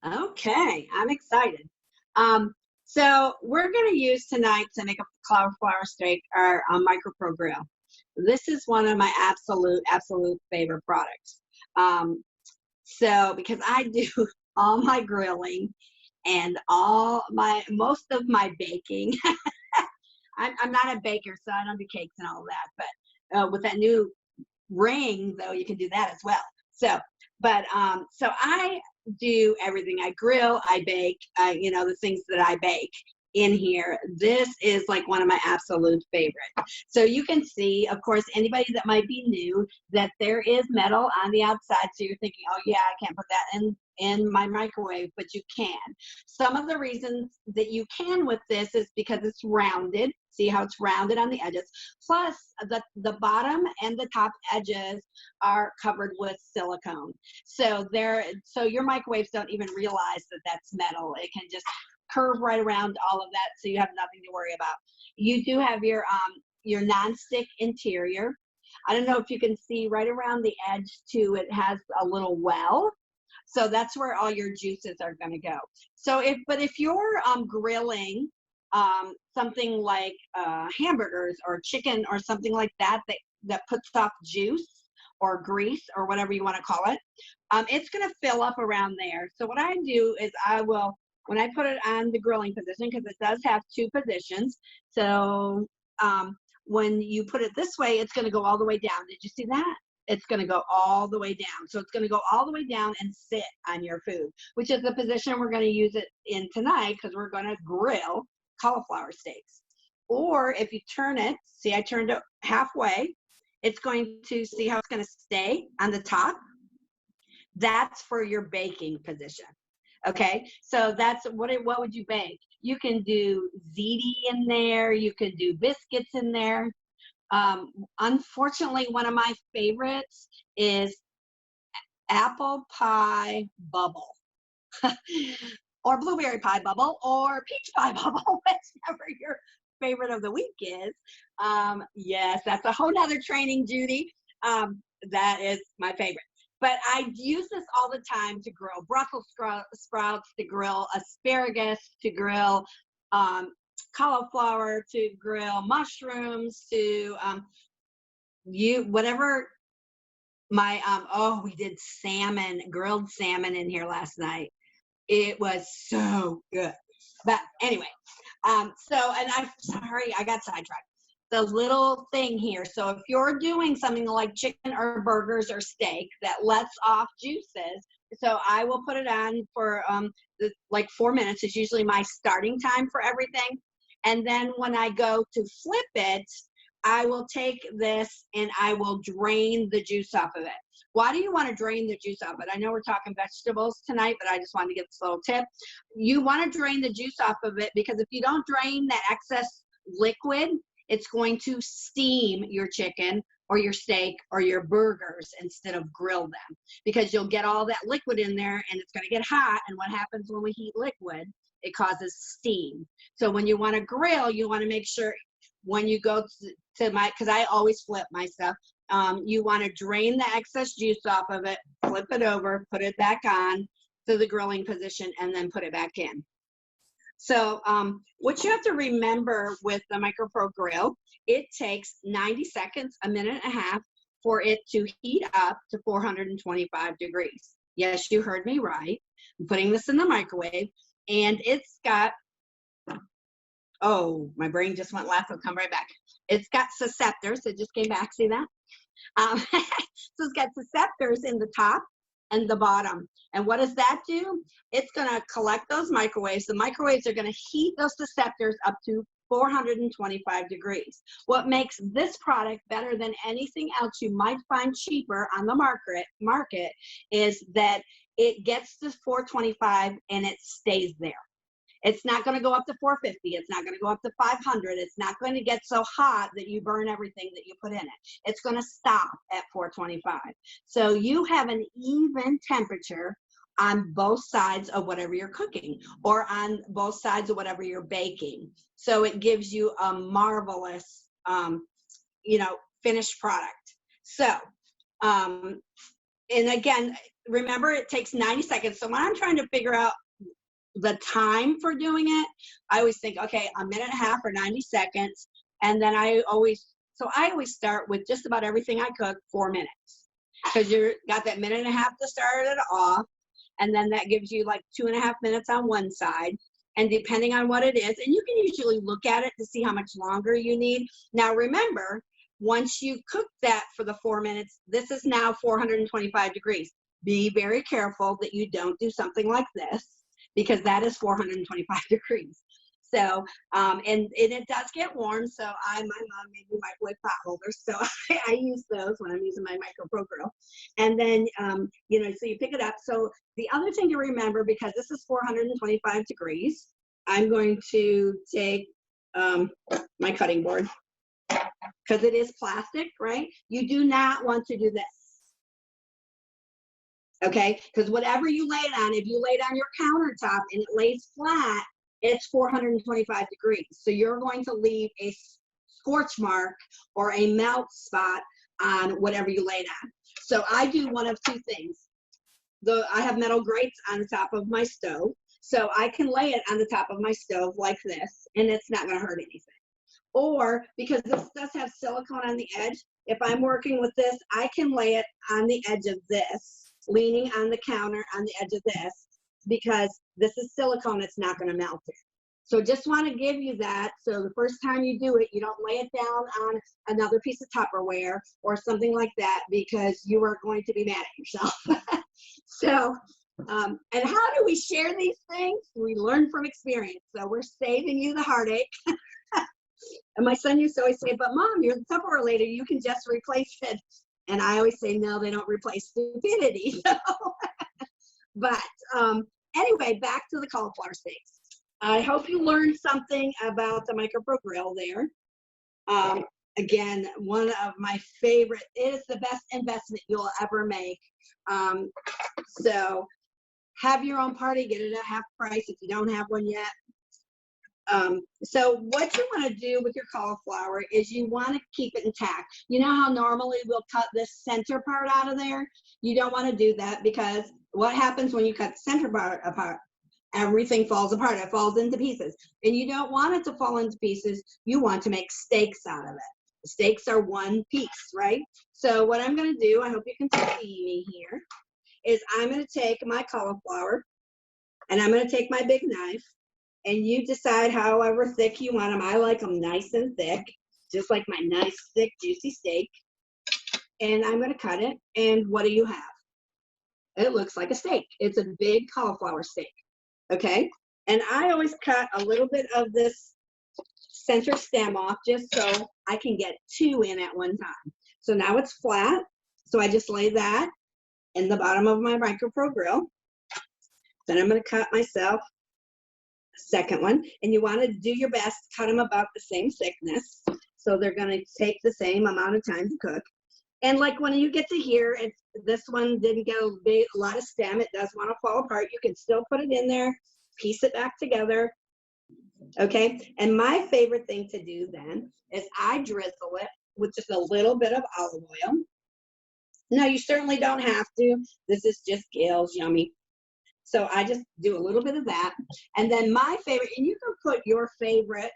Okay, I'm excited. Um, so we're going to use tonight to make a cauliflower steak our micro pro grill. This is one of my absolute favorite products. Um, so because I do all my grilling and all my most of my baking. I'm not a baker, so I don't do cakes and all that. But with that new ring, though, you can do that as well. So, so I do everything. I grill, I bake, the things that I bake in here. This is like one of my absolute favorite. So you can see, of course, anybody that might be new, that there is metal on the outside. So you're thinking, oh yeah, I can't put that in my microwave, but you can. Some of the reasons that you can with this is because it's rounded. See how it's rounded on the edges. Plus, the bottom and the top edges are covered with silicone. So your microwaves don't even realize that that's metal. It can just curve right around all of that, so you have nothing to worry about. You do have your nonstick interior. I don't know if you can see right around the edge too. It has a little well. So that's where all your juices are going to go. So if you're grilling something like hamburgers or chicken or something like that, that puts off juice or grease or whatever you want to call it, it's going to fill up around there. So what I do is when I put it on the grilling position, because it does have two positions. So when you put it this way, it's going to go all the way down. Did you see that? It's going to go all the way down. So it's going to go all the way down and sit on your food, which is the position we're going to use it in tonight, because we're going to grill cauliflower steaks. Or if you turn it, see, I turned it halfway, it's going to see how it's going to stay on the top. That's for your baking position. Okay, so that's what would you bake? You can do ziti in there, you can do biscuits in there. Unfortunately, one of my favorites is apple pie bubble or blueberry pie bubble or peach pie bubble, whichever your favorite of the week is. Yes, that's a whole nother training, Judy. That is my favorite. But I use this all the time to grill Brussels sprouts, to grill asparagus, to grill cauliflower, to grill mushrooms, to whatever. We did grilled salmon in here last night. It was so good. But anyway, and I'm sorry, I got sidetracked. The little thing here. So if you're doing something like chicken or burgers or steak that lets off juices, so I will put it on for like 4 minutes is usually my starting time for everything. And then when I go to flip it, I will take this and I will drain the juice off of it. Why do you want to drain the juice off it? I know we're talking vegetables tonight, but I just wanted to give this little tip. You want to drain the juice off of it because if you don't drain that excess liquid, it's going to steam your chicken or your steak or your burgers instead of grill them, because you'll get all that liquid in there and it's going to get hot. And what happens when we heat liquid? It causes steam. So when you want to grill, you want to make sure when you go to because I always flip my stuff. You want to drain the excess juice off of it, flip it over, put it back on to the grilling position, and then put it back in. So what you have to remember with the Micro Pro Grill, it takes 90 seconds, a minute and a half, for it to heat up to 425 degrees. Yes, you heard me right. I'm putting this in the microwave, and it's got, oh, my brain just went left. It'll come right back. It's got susceptors. It just came back. See that? So it's got susceptors in the top and the bottom. And what does that do? It's going to collect those microwaves. The microwaves are going to heat those susceptors up to 425 degrees. What makes this product better than anything else you might find cheaper on the market is that it gets to 425 and it stays there. It's not going to go up to 450. It's not going to go up to 500. It's not going to get so hot that you burn everything that you put in it. It's going to stop at 425. So you have an even temperature on both sides of whatever you're cooking, or on both sides of whatever you're baking. So it gives you a marvelous, finished product. So And again, remember it takes 90 seconds. So when I'm trying to figure out the time for doing it, I always think, okay, a minute and a half or 90 seconds. And then I always start with just about everything I cook 4 minutes, because you got that minute and a half to start it off. And then that gives you like 2.5 minutes on one side. And depending on what it is, and you can usually look at it to see how much longer you need. Now remember, once you cook that for the 4 minutes, this is now 425 degrees. Be very careful that you don't do something like this, because that is 425 degrees. So, and it does get warm. So my mom made me microwave pot holders. So I use those when I'm using my micro grill. And then, you know, so you pick it up. So the other thing to remember, because this is 425 degrees, I'm going to take my cutting board, because it is plastic, right? You do not want to do this. Okay, because whatever you lay it on, if you lay it on your countertop and it lays flat, it's 425 degrees. So you're going to leave a scorch mark or a melt spot on whatever you laid on. So I do one of two things. I have metal grates on the top of my stove, so I can lay it on the top of my stove like this, and it's not going to hurt anything. Or, because this does have silicone on the edge, if I'm working with this, I can lay it on the edge of this, leaning on the counter on the edge of this, because this is silicone, it's not going to melt it. So just want to give you that, so the first time you do it, you don't lay it down on another piece of Tupperware or something like that, because you are going to be mad at yourself. So, and how do we share these things? We learn from experience. So we're saving you the heartache. And my son used to always say, but Mom, you're the Tupperware lady, you can just replace it. And I always say, no, they don't replace stupidity. So, but anyway, back to the cauliflower steaks. I hope you learned something about the micro grill there. Again, one of my favorite, it is the best investment you'll ever make. So have your own party, get it at half price if you don't have one yet. So what you want to do with your cauliflower is you want to keep it intact. You know how normally we'll cut this center part out of there? You don't want to do that, because what happens when you cut the center part apart? Everything falls apart. It falls into pieces. And you don't want it to fall into pieces. You want to make steaks out of it. The steaks are one piece, right? So what I'm going to do, I hope you can see me here, is I'm going to take my cauliflower, and I'm going to take my big knife, and you decide however thick you want them. I like them nice and thick, just like my nice, thick, juicy steak. And I'm going to cut it. And what do you have? It looks like a steak. It's a big cauliflower steak. Okay? And I always cut a little bit of this center stem off, just so I can get two in at one time. So now it's flat. So I just lay that in the bottom of my micro grill. Then I'm going to cut myself second one, and you want to do your best, cut them about the same thickness, so they're going to take the same amount of time to cook. And like when you get to here, this one didn't get a lot of stem, it does want to fall apart, you can still put it in there, piece it back together. Okay, and my favorite thing to do then is I drizzle it with just a little bit of olive oil. Now you certainly don't have to, this is just Gail's yummy. So I just do a little bit of that. And then my favorite, and you can put your favorite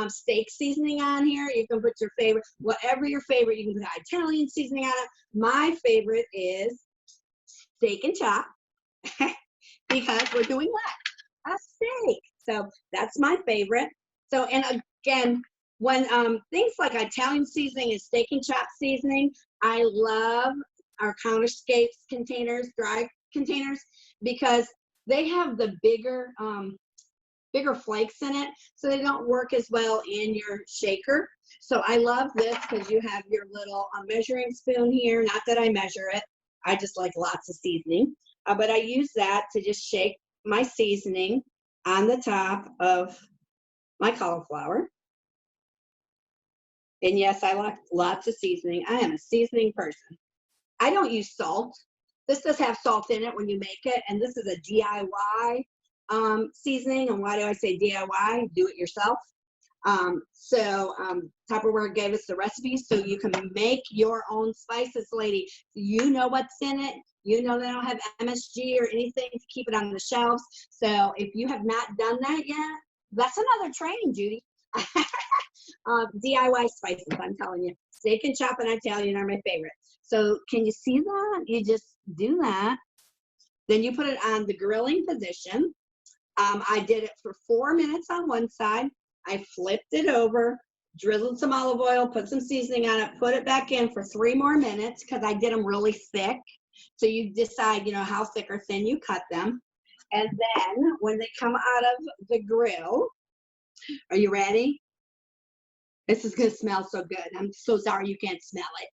steak seasoning on here. You can put your favorite, whatever your favorite, you can put Italian seasoning on it. My favorite is Steak and Chop, because we're doing what? A steak. So that's my favorite. So, and again, when things like Italian seasoning and Steak and Chop seasoning, I love our Counterscapes containers, dry containers, because they have the bigger flakes in it, so they don't work as well in your shaker. So I love this because you have your little measuring spoon here. Not that I measure it, I just like lots of seasoning, but I use that to just shake my seasoning on the top of my cauliflower. And yes, I like lots of seasoning. I am a seasoning person. I don't use salt. This does have salt in it when you make it, and this is a DIY seasoning. And why do I say DIY? Do it yourself. Tupperware gave us the recipe so you can make your own spices, lady. You know what's in it. You know they don't have MSG or anything to keep it on the shelves. So if you have not done that yet, that's another training, Judy. DIY spices, I'm telling you. Steak and chop and Italian are my favorite. So can you see that? You just do that. Then you put it on the grilling position. I did it for 4 minutes on one side. I flipped it over, drizzled some olive oil, put some seasoning on it, put it back in for 3 more minutes because I did them really thick. So you decide, you know, how thick or thin you cut them. And then when they come out of the grill, are you ready? This is going to smell so good. I'm so sorry you can't smell it.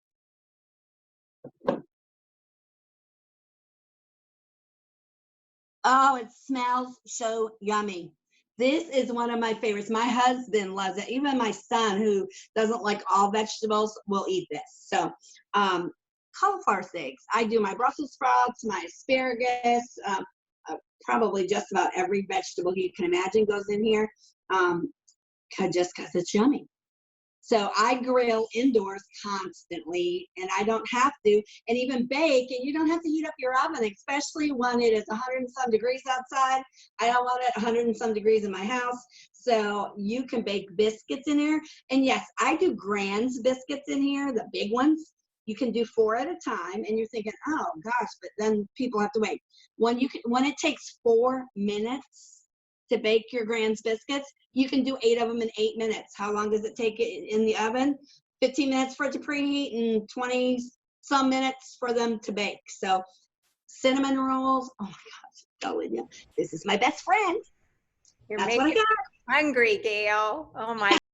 Oh, it smells so yummy. This is one of my favorites. My husband loves it. Even my son, who doesn't like all vegetables, will eat this. So, cauliflower steaks. I do my Brussels sprouts, my asparagus, probably just about every vegetable you can imagine goes in here, just because it's yummy. So I grill indoors constantly, and I don't have to, and even bake, and you don't have to heat up your oven, especially when it is 100 and some degrees outside. I don't want it 100 and some degrees in my house. So you can bake biscuits in here. And yes, I do Grand's biscuits in here, the big ones. You can do 4 at a time, and you're thinking, oh gosh, but then people have to wait. When it takes 4 minutes to bake your Grand's biscuits, you can do 8 of them in 8 minutes. How long does it take it in the oven? 15 minutes for it to preheat and 20 some minutes for them to bake. So cinnamon rolls, oh my gosh, telling you, this is my best friend. You're That's what I making got. me hungry, Gail. Oh my